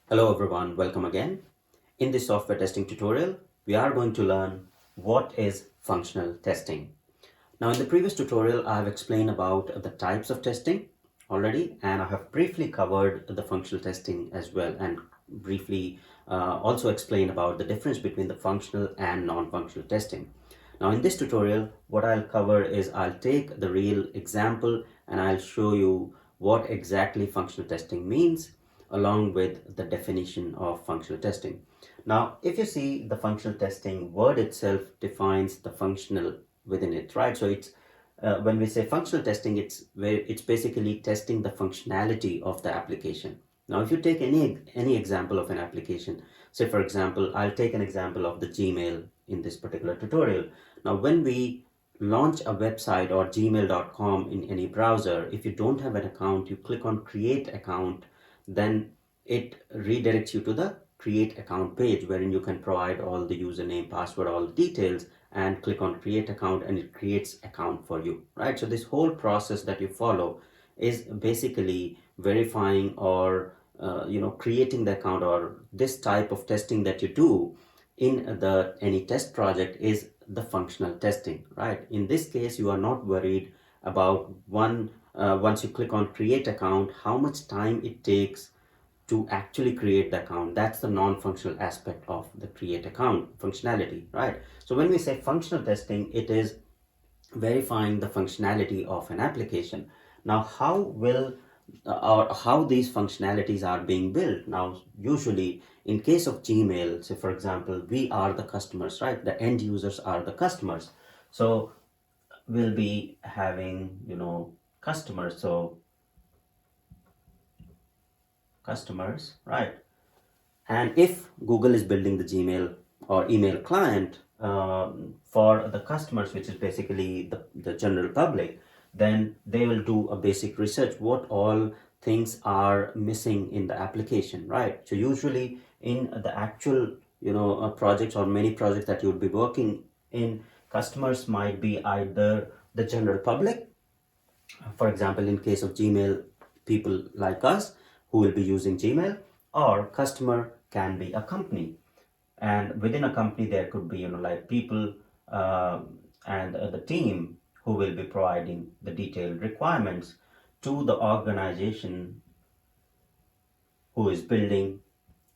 Hello everyone, welcome again. In this software testing tutorial, we are going to learn what is functional testing. Now in the previous tutorial, I have explained about the types of testing already, and I have briefly covered the functional testing as well, and briefly also explained about the difference between the functional and non-functional testing. Now in this tutorial, what I'll cover is I'll take the real example and I'll show you what exactly functional testing means along with the definition of functional testing. Now, if you see, the functional testing word itself defines the functional within it, right? So it's when we say functional testing, it's basically testing the functionality of the application. Now, if you take any example of an application, say for example, I'll take an example of the Gmail in this particular tutorial. Now, when we launch a website or gmail.com in any browser, if you don't have an account, you click on create account, then it redirects you to the create account page wherein you can provide all the username, password, all the details, and click on create account and it creates account for you, right? So this whole process that you follow is basically verifying or creating the account, or this type of testing that you do in the any test project is the functional testing, right? In this case, you are not worried about once you click on create account, how much time it takes to actually create the account. That's the non-functional aspect of the create account functionality, right? So when we say functional testing, it is verifying the functionality of an application. Now, how will or how these functionalities are being built? Now, usually in case of Gmail, say for example, we are the customers, right? The end users are the customers. So we'll be having, customers. So customers, right? And if Google is building the Gmail or email client for the customers, which is basically the general public, then they will do a basic research what all things are missing in the application, right? So usually in the actual projects or many projects that you would be working in, customers might be either the general public, for example in case of Gmail, people like us who will be using Gmail, or customer can be a company, and within a company there could be like people uh, and the team who will be providing the detailed requirements to the organization who is building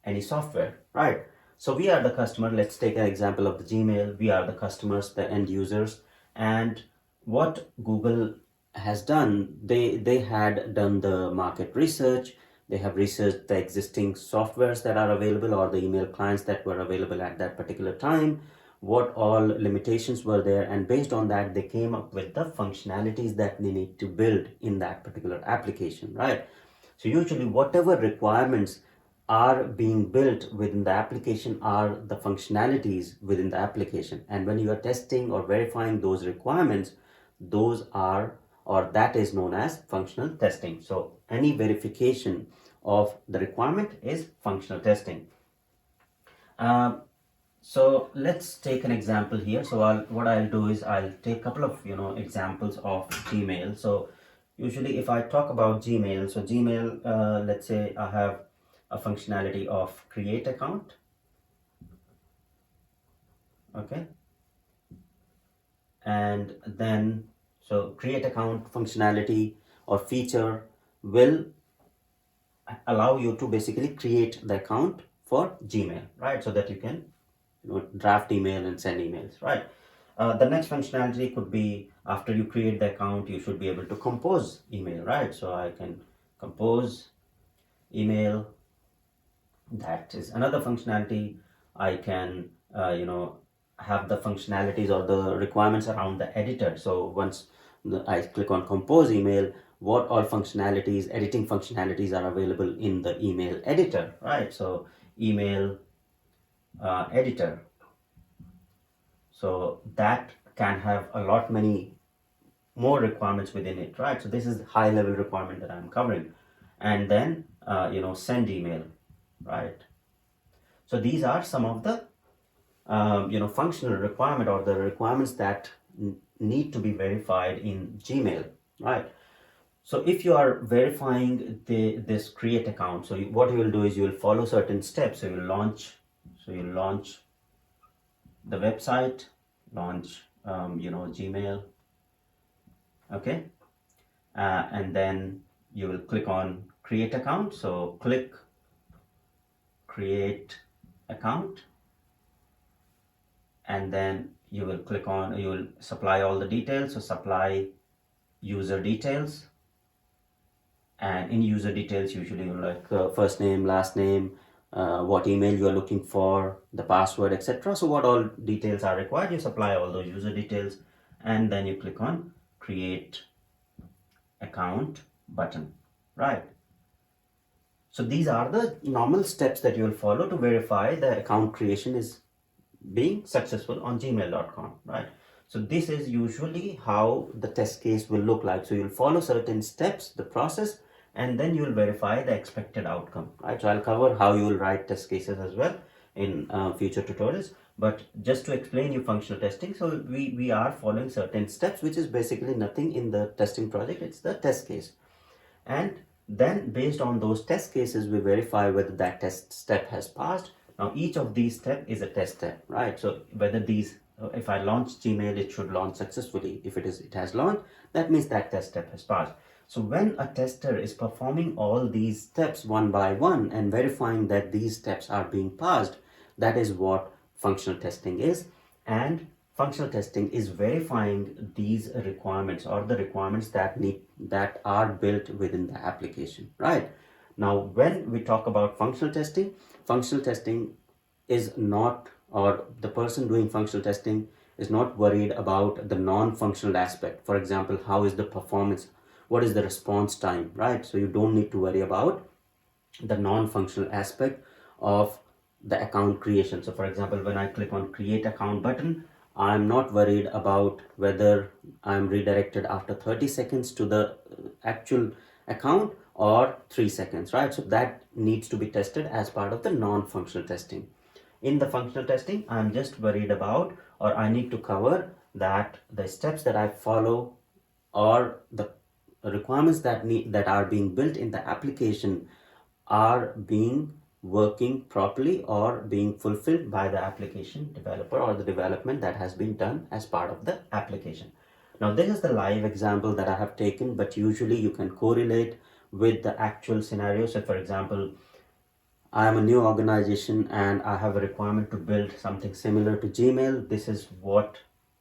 any software, right? So we are the customer. Let's take an example of the Gmail. We are the customers, the end users. And what Google has done, they had done the market research. They have researched the existing softwares that are available or the email clients that were available at that particular time, what all limitations were there, and based on that they came up with the functionalities that they need to build in that particular application, right? So usually whatever requirements are being built within the application are the functionalities within the application, and when you are testing or verifying those requirements, those are, or that is known as functional testing. So any verification of the requirement is functional testing. Um, so let's take an example here. So what I'll do is I'll take a couple of examples of Gmail. So usually if I talk about Gmail, so Gmail, let's say I have a functionality of create account, okay, and then so create account functionality or feature will allow you to basically create the account for Gmail, right? So that you can draft email and send emails, right? The next functionality could be after you create the account, you should be able to compose email, right? So I can compose email. That is another functionality. I can, have the functionalities or the requirements around the editor. So once I click on compose email, what all functionalities, editing functionalities are available in the email editor, right? So email editor. So that can have a lot many more requirements within it, right? So this is the high level requirement that I'm covering. And then, send email, right? So these are some of the functional requirement or the requirements that need to be verified in Gmail, right? So if you are verifying this create account, so what you will do is you will follow certain steps. So you launch the website, launch Gmail, okay, and then you will click on create account. So click create account, and then you will supply all the details. So supply user details, and in user details usually you like first name, last name, what email you are looking for, the password, etc. So what all details are required, you supply all those user details, and then you click on create account button, right? So these are the normal steps that you will follow to verify the account creation is being successful on gmail.com, right? So this is usually how the test case will look like. So you'll follow certain steps, the process, and then you'll verify the expected outcome, right? So I'll cover how you will write test cases as well in future tutorials. But just to explain you functional testing, so we are following certain steps, which is basically nothing in the testing project. It's the test case. And then based on those test cases, we verify whether that test step has passed. Now each of these steps is a test step, right? So whether these, if I launch Gmail, it should launch successfully. If it has launched, that means that test step has passed. So when a tester is performing all these steps one by one and verifying that these steps are being passed, that is what functional testing is. And functional testing is verifying these requirements, or the requirements that are built within the application, right? Now when we talk about functional testing is not, or the person doing functional testing is not worried about the non-functional aspect. For example, how is the performance, what is the response time, right? So you don't need to worry about the non-functional aspect of the account creation. So for example, when I click on create account button, I'm not worried about whether I'm redirected after 30 seconds to the actual account or 3 seconds, right? So that needs to be tested as part of the non-functional testing. In the functional testing, I'm just worried about, or I need to cover that the steps that I follow or the requirements that are being built in the application are being working properly or being fulfilled by the application developer, or the development that has been done as part of the application. Now this is the live example that I have taken, but usually you can correlate with the actual scenario. So for example, I am a new organization and I have a requirement to build something similar to Gmail. This is what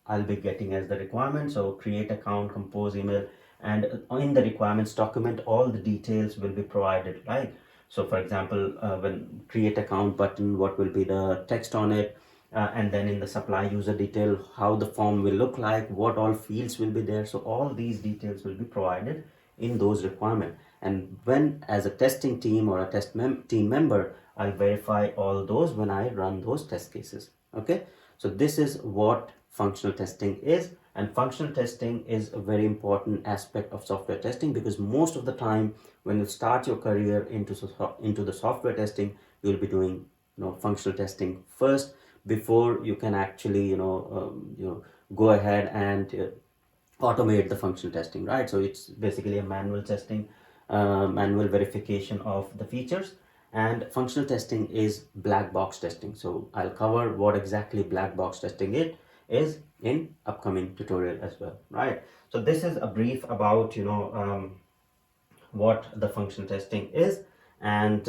I'll be getting as the requirement. So create account, compose email, and in the requirements document, all the details will be provided, right? So for example, when create account button, what will be the text on it? And then in the supply user detail, how the form will look like, what all fields will be there. So all these details will be provided in those requirements. And when as a testing team or a team member, I'll verify all those when I run those test cases. Okay, so this is what functional testing is. And functional testing is a very important aspect of software testing, because most of the time when you start your career into the software testing, you'll be doing functional testing first before you can actually go ahead and automate the functional testing, right? So it's basically a manual testing, manual verification of the features. And functional testing is black box testing. So I'll cover what exactly black box testing it is in upcoming tutorial as well, right? So this is a brief about what the functional testing is. And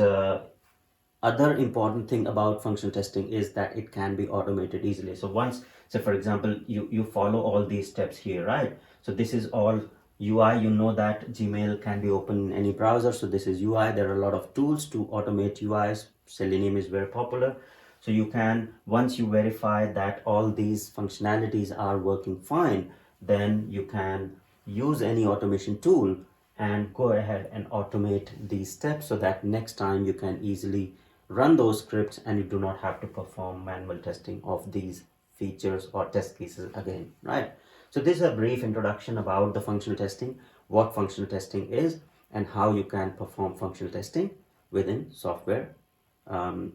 other important thing about functional testing is that it can be automated easily. So once, say for example, you follow all these steps here, right? So this is all UI. You know that Gmail can be open in any browser, so this is UI. There are a lot of tools to automate UIs. Selenium is very popular. So you can, once you verify that all these functionalities are working fine, then you can use any automation tool and go ahead and automate these steps, so that next time you can easily run those scripts and you do not have to perform manual testing of these features or test cases again, right? So this is a brief introduction about the functional testing, what functional testing is, and how you can perform functional testing within software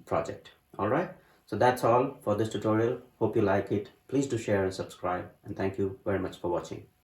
project. All right, so that's all for this tutorial. Hope you like it. Please do share and subscribe, and thank you very much for watching.